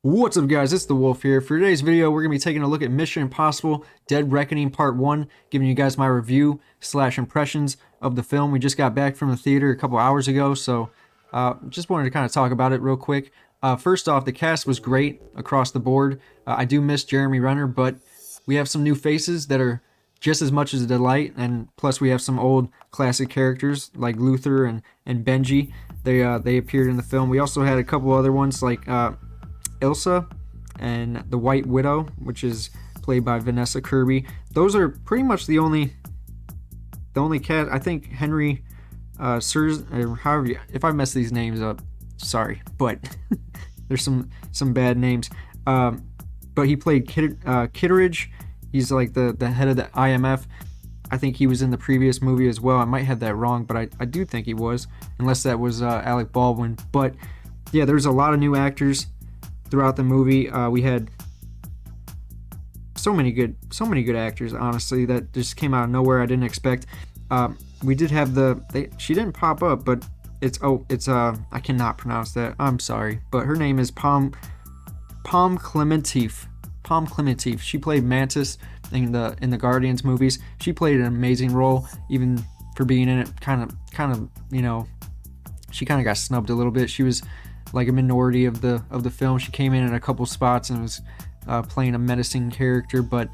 What's up, guys? It's the Wolf here. For today's video, we're going to be taking a look at Mission Impossible Dead Reckoning Part 1, giving you guys my review / impressions of the film. We just got back from the theater a couple hours ago, so just wanted to kind of talk about it real quick. First off, the cast was great across the board. I do miss Jeremy Renner, but we have some new faces that are just as much as a delight, and plus we have some old classic characters like Luther and Benji. They appeared in the film. We also had a couple other ones like Ilsa and the White Widow, which is played by Vanessa Kirby. Those are pretty much the only cast. I think Henry Sirs, or however if I mess these names up, sorry, but there's some bad names. But he played Kitteridge. He's like the head of the IMF. I think he was in the previous movie as well. I might have that wrong, but I do think he was, unless that was Alec Baldwin. But yeah, there's a lot of new actors throughout the movie. We had so many good actors, honestly, that just came out of nowhere. I didn't expect. We did have she didn't pop up, but it's I cannot pronounce that. I'm sorry, but her name is Palm Clementif. Palm Clementif. She played Mantis in the Guardians movies. She played an amazing role, even for being in it. Kind of, you know, she kind of got snubbed a little bit. She was like a minority of the film. She came in a couple spots and was playing a menacing character, but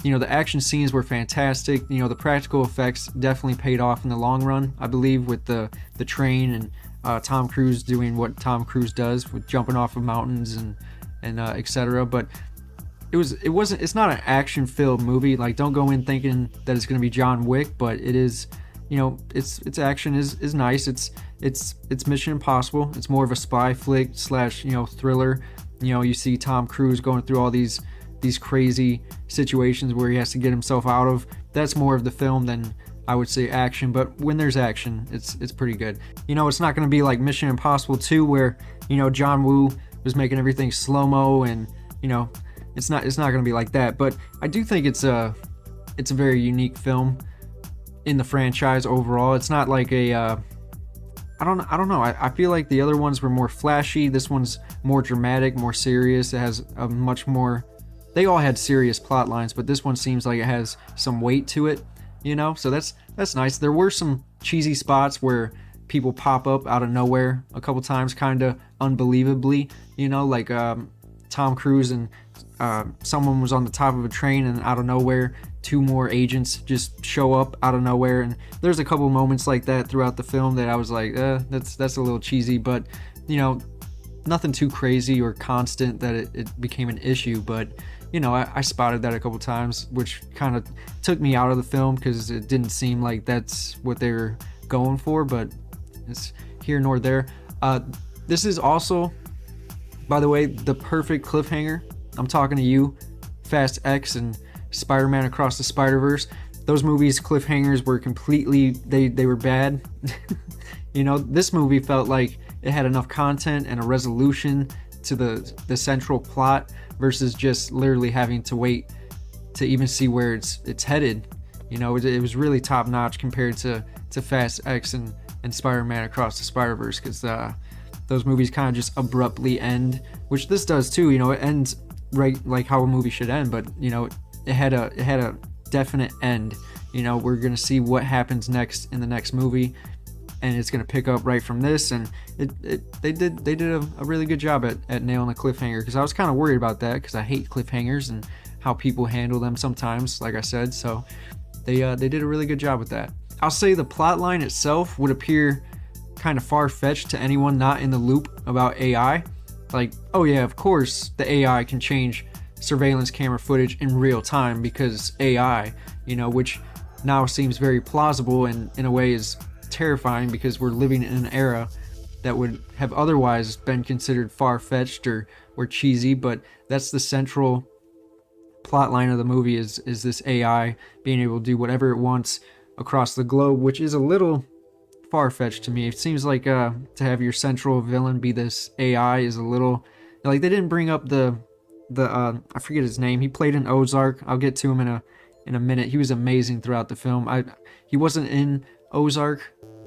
you know, the action scenes were fantastic. You know, the practical effects definitely paid off in the long run, I believe, with the train and Tom Cruise doing what Tom Cruise does with jumping off of mountains and etc. But it's not an action filled movie. Like, don't go in thinking that it's going to be John Wick, but it is. You know, its action is nice. It's Mission Impossible. It's more of a spy flick / you know, thriller. You know, you see Tom Cruise going through all these crazy situations where he has to get himself out of. That's more of the film than I would say action. But when there's action, it's pretty good. You know, it's not going to be like Mission Impossible 2 where, you know, John Woo was making everything slow-mo, and you know, it's not going to be like that. But I do think it's a very unique film in the franchise overall. It's not like a I don't know. I feel like the other ones were more flashy. This one's more dramatic, more serious. It has a much more. They all had serious plot lines, but this one seems like it has some weight to it. You know, so that's nice. There were some cheesy spots where people pop up out of nowhere a couple times, kind of unbelievably. You know, like Tom Cruise and someone was on the top of a train, and out of nowhere, 2 more agents just show up out of nowhere. And there's a couple moments like that throughout the film that I was like, that's a little cheesy, but you know, nothing too crazy or constant that it became an issue. But you know, I spotted that a couple times, which kind of took me out of the film because it didn't seem like that's what they were going for. But it's here nor there. This is also, by the way, the perfect cliffhanger. I'm talking to you, Fast X and Spider-Man Across the Spider-Verse. Those movies' cliffhangers were completely, they were bad. You know, this movie felt like it had enough content and a resolution to the central plot versus just literally having to wait to even see where it's headed. You know, it was really top notch compared to Fast X and Spider-Man Across the Spider-Verse, because those movies kind of just abruptly end, which this does too. You know, it ends right like how a movie should end, but you know, it had a definite end. You know, we're gonna see what happens next in the next movie, and it's gonna pick up right from this. And they did a really good job at nailing the cliffhanger, because I was kind of worried about that, because I hate cliffhangers and how people handle them sometimes, like I said. So they did a really good job with that. I'll say the plot line itself would appear kind of far-fetched to anyone not in the loop about AI. Like, oh yeah, of course the AI can change surveillance camera footage in real time because AI, you know, which now seems very plausible and in a way is terrifying, because we're living in an era that would have otherwise been considered far-fetched or cheesy. But that's the central plot line of the movie, is this AI being able to do whatever it wants across the globe, which is a little far-fetched to me. It seems like to have your central villain be this AI is a little, like, they didn't bring up the I forget his name. He played in Ozark. I'll get to him in a minute. He was amazing throughout the film. He wasn't in Ozark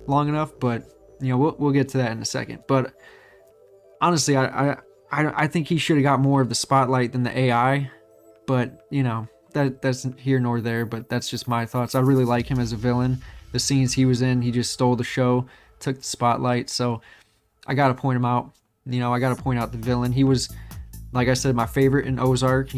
long enough, but you know, we'll get to that in a second. But honestly, I I think he should have got more of the spotlight than the AI, but you know, that's here nor there. But that's just my thoughts. I really like him as a villain. The scenes he was in, he just stole the show, took the spotlight. So I gotta point him out. You know, I gotta point out the villain. He was, like I said, my favorite in Ozark.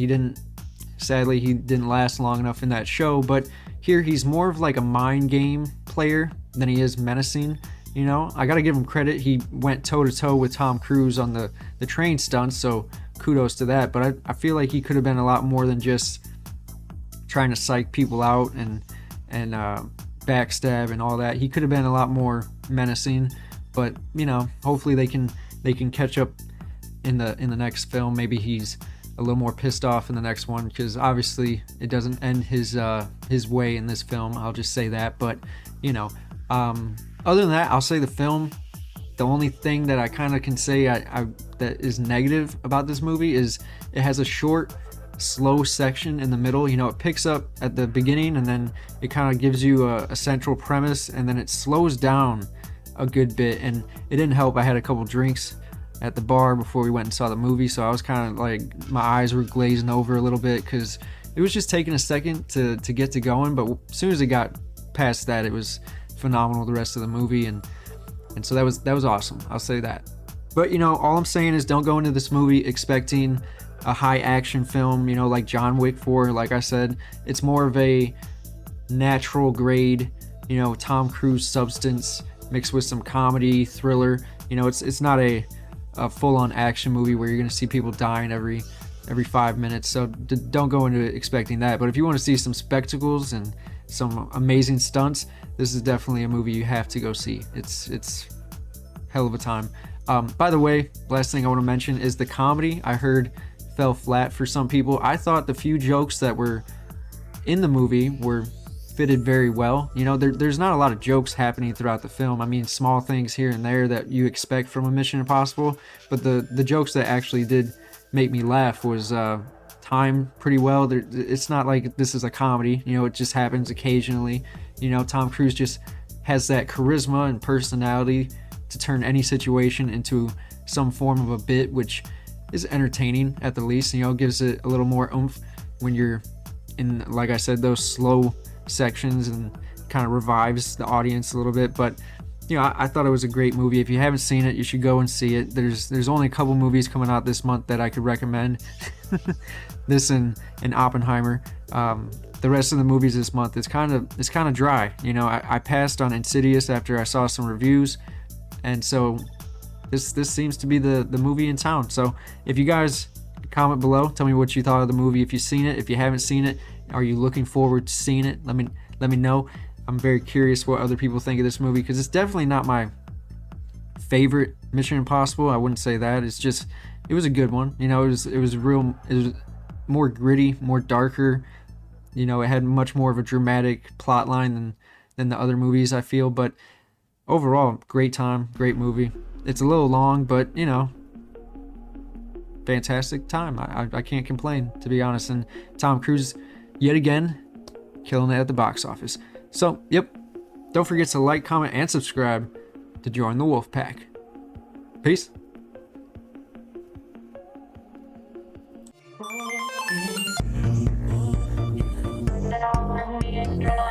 Sadly, he didn't last long enough in that show, but here he's more of like a mind game player than he is menacing. You know, I gotta give him credit. He went toe to toe with Tom Cruise on the train stunts, so kudos to that. But I feel like he could have been a lot more than just trying to psych people out and backstab and all that. He could have been a lot more menacing. But you know, hopefully they can catch up in the next film. Maybe he's a little more pissed off in the next one, because obviously it doesn't end his way in this film. I'll just say that. But you know, other than that, I'll say the film. The only thing that I kind of can say that is negative about this movie is it has a short, slow section in the middle. You know, it picks up at the beginning and then it kind of gives you a central premise, and then it slows down a good bit. And it didn't help. I had a couple drinks at the bar before we went and saw the movie, so I was kind of like, my eyes were glazing over a little bit because it was just taking a second to get to going. But as soon as it got past that, it was phenomenal, the rest of the movie, and so that was awesome. I'll say that. But you know, all I'm saying is don't go into this movie expecting a high action film, you know, like John Wick 4. Like I said, it's more of a natural grade, you know, Tom Cruise substance mixed with some comedy, thriller. You know, it's not a full-on action movie where you're going to see people dying every 5 minutes. So don't go into it expecting that. But if you want to see some spectacles and some amazing stunts, this is definitely a movie you have to go see. It's hell of a time. By the way, last thing I want to mention is the comedy, I heard, fell flat for some people. I thought the few jokes that were in the movie were fitted very well. You know, there's not a lot of jokes happening throughout the film. I mean, small things here and there that you expect from a Mission Impossible, but the jokes that actually did make me laugh was timed pretty well. It's not like this is a comedy, you know, it just happens occasionally. You know, Tom Cruise just has that charisma and personality to turn any situation into some form of a bit, which is entertaining at the least. You know, gives it a little more oomph when you're in, like I said, those slow sections, and kind of revives the audience a little bit. But you know, I thought it was a great movie. If you haven't seen it, you should go and see it. There's only a couple movies coming out this month that I could recommend. This and Oppenheimer. The rest of the movies this month it's kind of dry. You know, I passed on Insidious after I saw some reviews, and so this seems to be the movie in town. So if you guys comment below, tell me what you thought of the movie. If you've seen it, if you haven't seen it, are you looking forward to seeing it? Let me know. I'm very curious what other people think of this movie, because it's definitely not my favorite Mission Impossible. I wouldn't say that. It's just, it was a good one. You know, it was more gritty, more darker. You know, it had much more of a dramatic plot line than the other movies, I feel. But overall, great time, great movie. It's a little long, but you know, fantastic time. I can't complain, to be honest. And Tom Cruise, yet again, killing it at the box office. So, yep, don't forget to like, comment, and subscribe to join the Wolf Pack. Peace. Strong.